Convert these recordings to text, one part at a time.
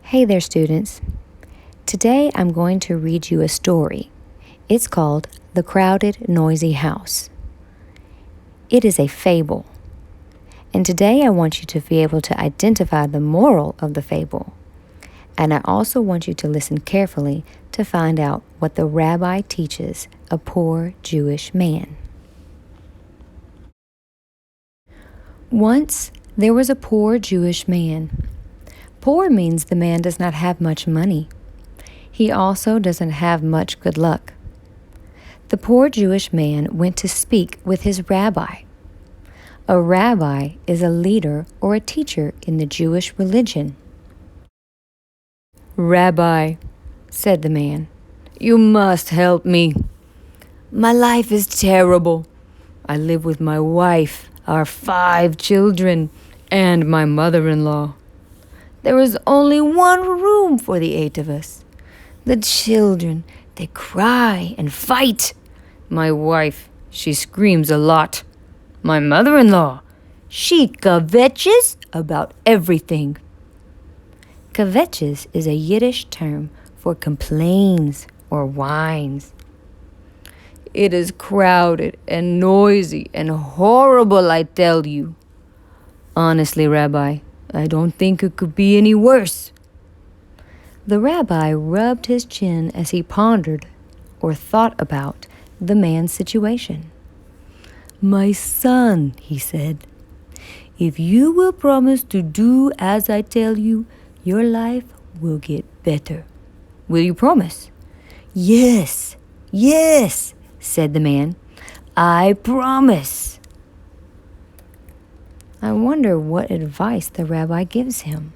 Hey there, students. Today I'm going to read you a story. It's called The Crowded, Noisy House. It is a fable. And today I want you to be able to identify the moral of the fable. And I also want you to listen carefully to find out what the rabbi teaches a poor Jewish man. Once there was a poor Jewish man. Poor means the man does not have much money. He also doesn't have much good luck. The poor Jewish man went to speak with his rabbi. A rabbi is a leader or a teacher in the Jewish religion. "Rabbi," said the man, "you must help me. My life is terrible. I live with my wife, our 5 children, and my mother-in-law. There is only one room for the 8 of us. The children, they cry and fight. My wife, she screams a lot. My mother-in-law, she kvetches about everything." Kvetches is a Yiddish term for complains or whines. "It is crowded and noisy and horrible, I tell you. Honestly, Rabbi, I don't think it could be any worse." The rabbi rubbed his chin as he pondered or thought about the man's situation. "My son," he said, "if you will promise to do as I tell you, your life will get better. Will you promise?" Yes, said the man. "I promise." I wonder what advice the rabbi gives him.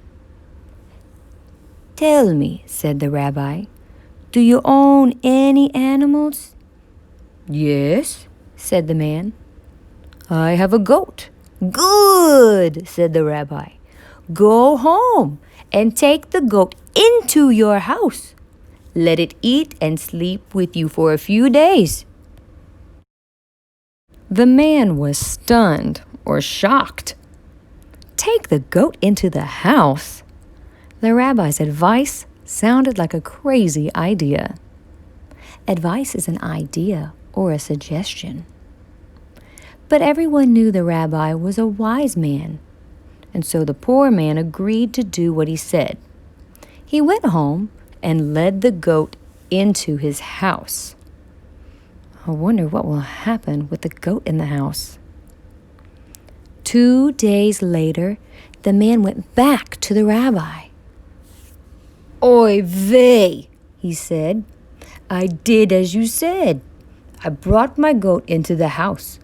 "Tell me," said the rabbi, "do you own any animals?" "Yes," said the man. "I have a goat." "Good," said the rabbi. "Go home and take the goat into your house. Let it eat and sleep with you for a few days." The man was stunned or shocked. Take the goat into the house? The rabbi's advice sounded like a crazy idea. Advice is an idea or a suggestion. But everyone knew the rabbi was a wise man, and so the poor man agreed to do what he said. He went home and led the goat into his house. I wonder what will happen with the goat in the house. 2 days later, the man went back to the rabbi. "Oy vey," he said. "I did as you said. I brought my goat into the house,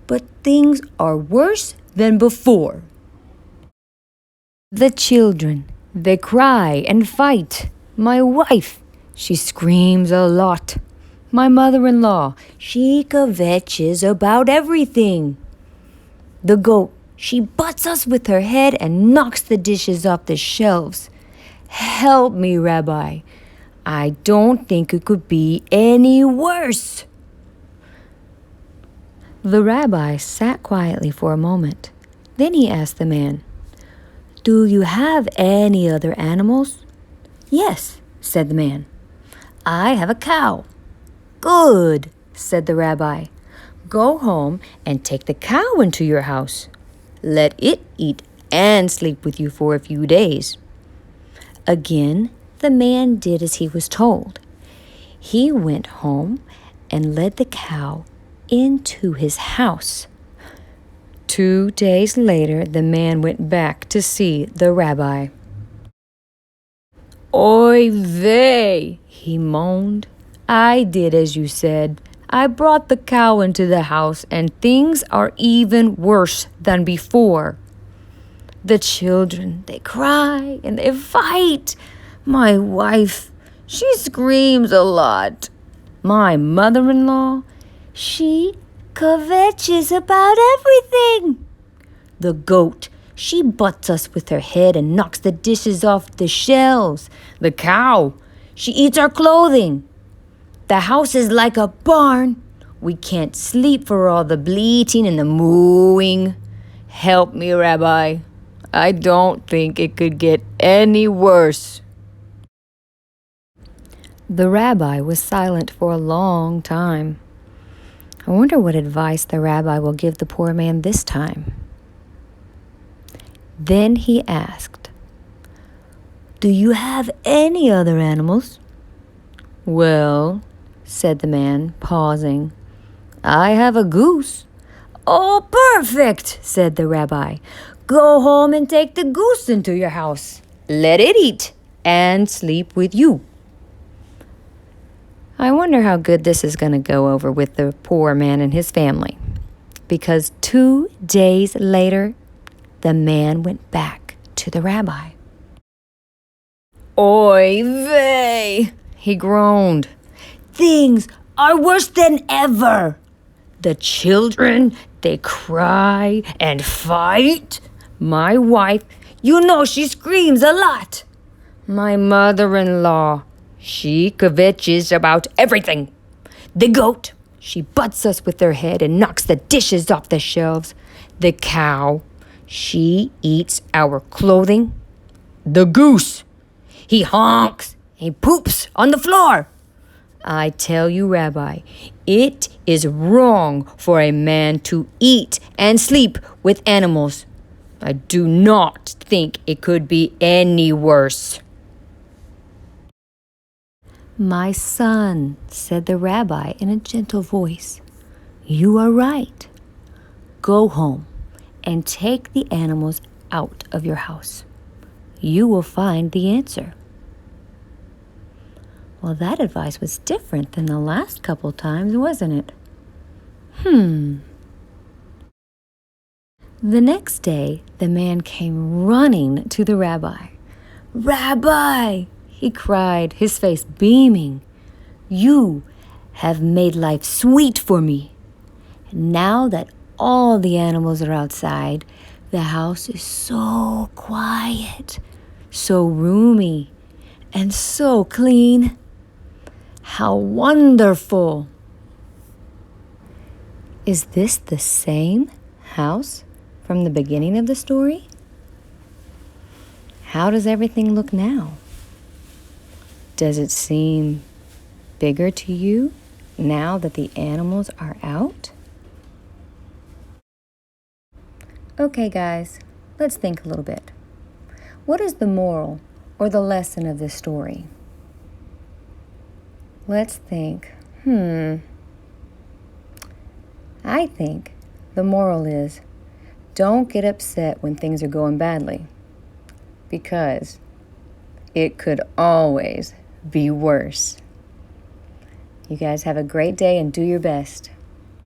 but things are worse than before. The children, they cry and fight. My wife, she screams a lot. My mother-in-law, she kvetches about everything. The goat, she butts us with her head and knocks the dishes off the shelves. Help me, Rabbi. I don't think it could be any worse." The rabbi sat quietly for a moment. Then he asked the man, "Do you have any other animals?" "Yes," said the man. "I have a cow." "Good," said the rabbi. "Go home and take the cow into your house. Let it eat and sleep with you for a few days." Again, the man did as he was told. He went home and led the cow into his house. 2 days later, the man went back to see the rabbi. "Oy vey," he moaned. "I did as you said. I brought the cow into the house, and things are even worse than before. The children, they cry and they fight. My wife, she screams a lot. My mother-in-law, she kvetches about everything. The goat, she butts us with her head and knocks the dishes off the shelves. The cow, she eats our clothing. The house is like a barn. We can't sleep for all the bleating and the mooing. Help me, Rabbi. I don't think it could get any worse." The rabbi was silent for a long time. I wonder what advice the rabbi will give the poor man this time. Then he asked, "Do you have any other animals?" "Well," said the man, pausing, "I have a goose." "Oh, perfect," said the rabbi. "Go home and take the goose into your house. Let it eat and sleep with you." I wonder how good this is going to go over with the poor man and his family. Because 2 days later, the man went back to the rabbi. "Oy vey," he groaned. "Things are worse than ever. The children, they cry and fight. My wife, you know she screams a lot. My mother-in-law, she kvetches about everything. The goat, she butts us with her head and knocks the dishes off the shelves. The cow, she eats our clothing. The goose, he honks, he poops on the floor. I tell you, Rabbi, it is wrong for a man to eat and sleep with animals. I do not think it could be any worse." "My son," said the rabbi in a gentle voice, "you are right. Go home and take the animals out of your house. You will find the answer." Well, that advice was different than the last couple times, wasn't it? The next day, the man came running to the rabbi. "Rabbi," he cried, his face beaming, "you have made life sweet for me. Now that all the animals are outside, the house is so quiet, so roomy, and so clean. How wonderful!" Is this the same house from the beginning of the story? How does everything look now? Does it seem bigger to you now that the animals are out? Okay, guys, let's think a little bit. What is the moral or the lesson of this story? Let's think. I think the moral is, don't get upset when things are going badly, because it could always be worse. You guys have a great day and do your best.